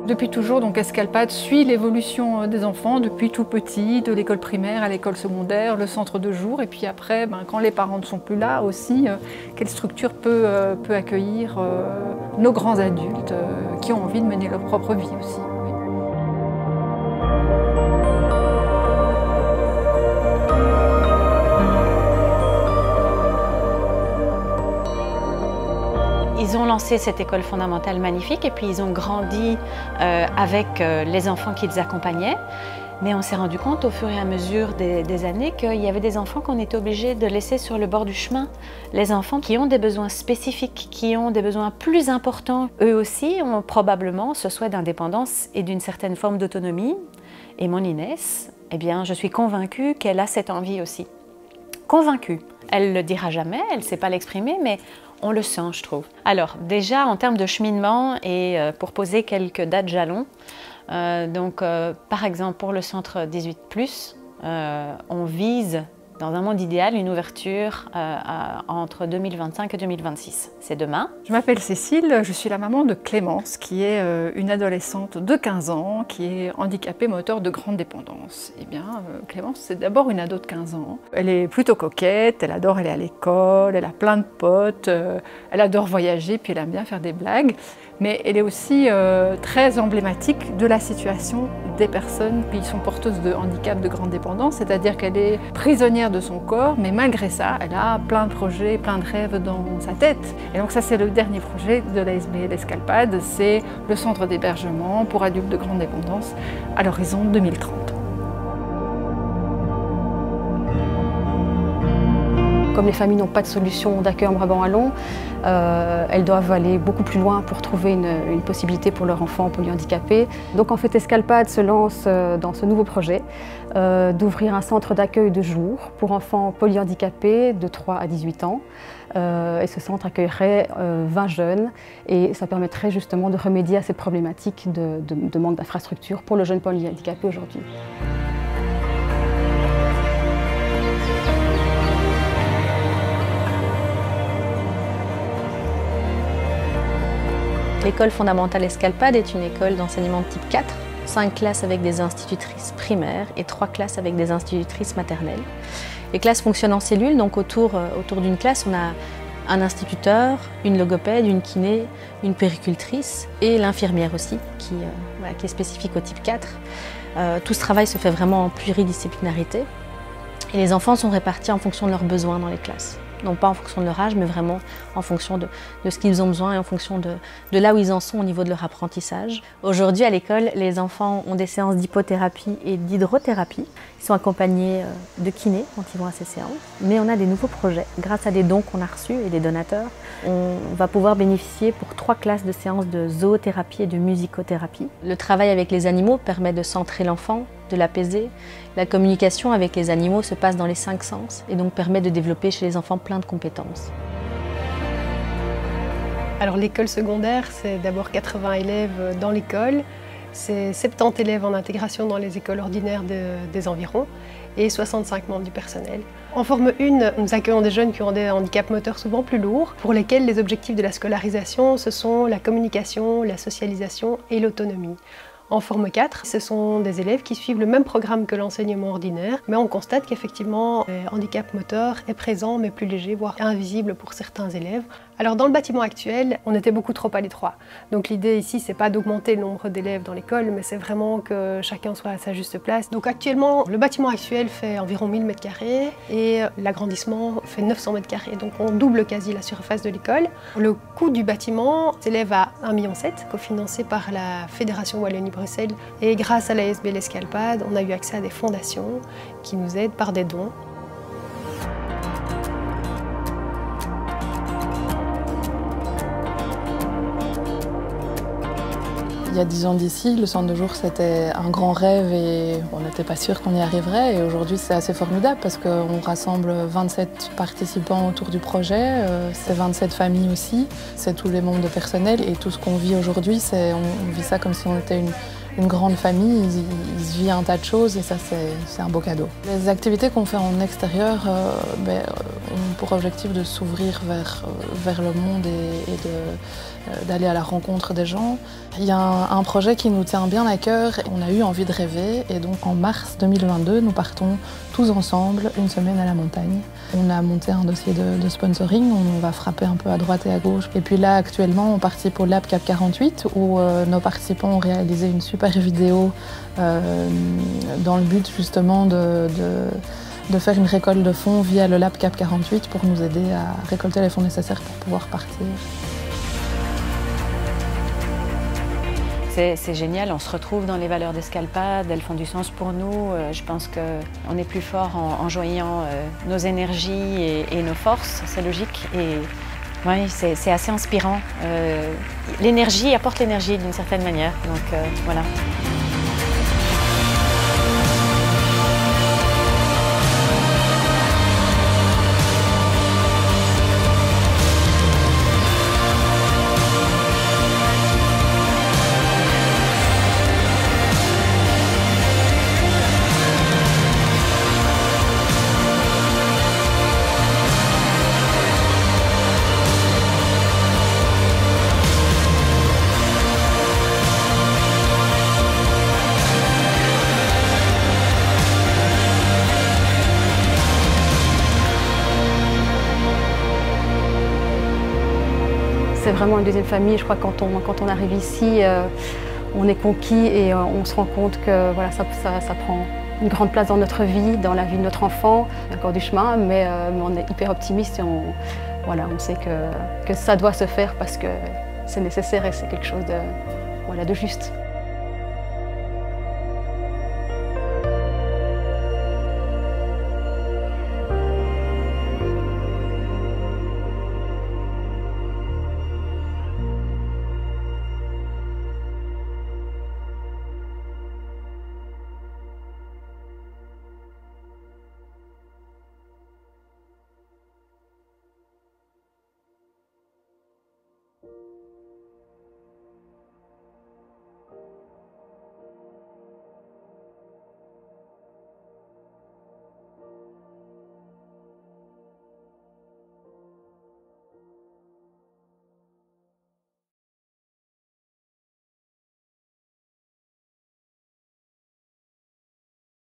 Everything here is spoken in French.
Depuis toujours, donc Escalpade suit l'évolution des enfants depuis tout petit, de l'école primaire à l'école secondaire, le centre de jour, et puis après, quand les parents ne sont plus là aussi, quelle structure peut accueillir nos grands adultes qui ont envie de mener leur propre vie aussi. Ils ont lancé cette école fondamentale magnifique et puis ils ont grandi avec les enfants qu'ils accompagnaient. Mais on s'est rendu compte au fur et à mesure des années qu'il y avait des enfants qu'on était obligés de laisser sur le bord du chemin. Les enfants qui ont des besoins spécifiques, qui ont des besoins plus importants, eux aussi ont probablement ce souhait d'indépendance et d'une certaine forme d'autonomie. Et mon Inès, eh bien, je suis convaincue qu'elle a cette envie aussi. Convaincue. Elle ne le dira jamais, elle ne sait pas l'exprimer, mais on le sent, je trouve. Alors, déjà, en termes de cheminement et pour poser quelques dates jalons, par exemple, pour le centre 18+, on vise, dans un monde idéal, une ouverture entre 2025 et 2026. C'est demain. Je m'appelle Cécile, je suis la maman de Clémence, qui est une adolescente de 15 ans, qui est handicapée moteur de grande dépendance. Eh bien, Clémence, c'est d'abord une ado de 15 ans. Elle est plutôt coquette, elle adore aller à l'école, elle a plein de potes, elle adore voyager, puis elle aime bien faire des blagues. Mais elle est aussi très emblématique de la situation des personnes qui sont porteuses de handicap de grande dépendance, c'est-à-dire qu'elle est prisonnière de son corps, mais malgré ça, elle a plein de projets, plein de rêves dans sa tête. Et donc ça, c'est le dernier projet de l'ASBL Escalpade, c'est le centre d'hébergement pour adultes de grande dépendance à l'horizon 2030. Comme les familles n'ont pas de solution d'accueil en Brabant wallon, elles doivent aller beaucoup plus loin pour trouver une possibilité pour leur enfant polyhandicapé. Donc en fait, Escalpade se lance dans ce nouveau projet d'ouvrir un centre d'accueil de jour pour enfants polyhandicapés de 3 à 18 ans. Et ce centre accueillerait 20 jeunes et ça permettrait justement de remédier à cette problématique de manque d'infrastructures pour le jeune polyhandicapé aujourd'hui. L'école fondamentale Escalpade est une école d'enseignement de type 4, 5 classes avec des institutrices primaires et 3 classes avec des institutrices maternelles. Les classes fonctionnent en cellules, donc autour d'une classe, on a un instituteur, une logopède, une kiné, une puéricultrice et l'infirmière aussi, qui est spécifique au type 4. Tout ce travail se fait vraiment en pluridisciplinarité et les enfants sont répartis en fonction de leurs besoins dans les classes. Non pas en fonction de leur âge, mais vraiment en fonction de ce qu'ils ont besoin et en fonction de là où ils en sont au niveau de leur apprentissage. Aujourd'hui, à l'école, les enfants ont des séances d'hypothérapie et d'hydrothérapie. Ils sont accompagnés de kinés quand ils vont à ces séances. Mais on a des nouveaux projets. Grâce à des dons qu'on a reçus et des donateurs, on va pouvoir bénéficier pour 3 classes de séances de zoothérapie et de musicothérapie. Le travail avec les animaux permet de centrer l'enfant, de l'apaiser. La communication avec les animaux se passe dans les 5 sens et donc permet de développer chez les enfants plein de compétences. Alors l'école secondaire, c'est d'abord 80 élèves dans l'école, c'est 70 élèves en intégration dans les écoles ordinaires des environs et 65 membres du personnel. En forme 1, nous accueillons des jeunes qui ont des handicaps moteurs souvent plus lourds, pour lesquels les objectifs de la scolarisation, ce sont la communication, la socialisation et l'autonomie. En forme 4, ce sont des élèves qui suivent le même programme que l'enseignement ordinaire, mais on constate qu'effectivement, le handicap moteur est présent, mais plus léger, voire invisible pour certains élèves. Alors dans le bâtiment actuel, on était beaucoup trop à l'étroit. Donc l'idée ici, c'est pas d'augmenter le nombre d'élèves dans l'école, mais c'est vraiment que chacun soit à sa juste place. Donc actuellement, le bâtiment actuel fait environ 1000 m² et l'agrandissement fait 900 m². Donc on double quasi la surface de l'école. Le coût du bâtiment s'élève à 1,7 million, cofinancé par la Fédération Wallonie-Bruxelles. Et grâce à l'ASBL Escalpade, on a eu accès à des fondations qui nous aident par des dons. Il y a 10 ans d'ici, le centre de jour c'était un grand rêve et on n'était pas sûr qu'on y arriverait. Et aujourd'hui c'est assez formidable parce qu'on rassemble 27 participants autour du projet, c'est 27 familles aussi, c'est tous les membres de personnel et tout ce qu'on vit aujourd'hui, on vit ça comme si on était une grande famille, il se vit un tas de choses et ça c'est un beau cadeau. Les activités qu'on fait en extérieur, ont pour objectif de s'ouvrir vers le monde et d'aller à la rencontre des gens. Il y a un projet qui nous tient bien à cœur. On a eu envie de rêver et donc en mars 2022, nous partons tous ensemble une semaine à la montagne. On a monté un dossier de sponsoring, on va frapper un peu à droite et à gauche. Et puis là, actuellement, on participe au Lab Cap 48 où nos participants ont réalisé une super vidéo dans le but justement de faire une récolte de fonds via le Lab Cap 48 pour nous aider à récolter les fonds nécessaires pour pouvoir partir. C'est génial, on se retrouve dans les valeurs d'Escalpade, elles font du sens pour nous. Je pense qu'on est plus fort en joignant nos énergies et nos forces, c'est logique. Et oui, c'est assez inspirant. L'énergie apporte l'énergie d'une certaine manière, donc voilà. C'est vraiment une deuxième famille. Je crois que quand on arrive ici, on est conquis et on se rend compte que voilà, ça prend une grande place dans notre vie, dans la vie de notre enfant. Il y a encore du chemin, mais on est hyper optimiste et on sait que ça doit se faire parce que c'est nécessaire et c'est quelque chose de juste.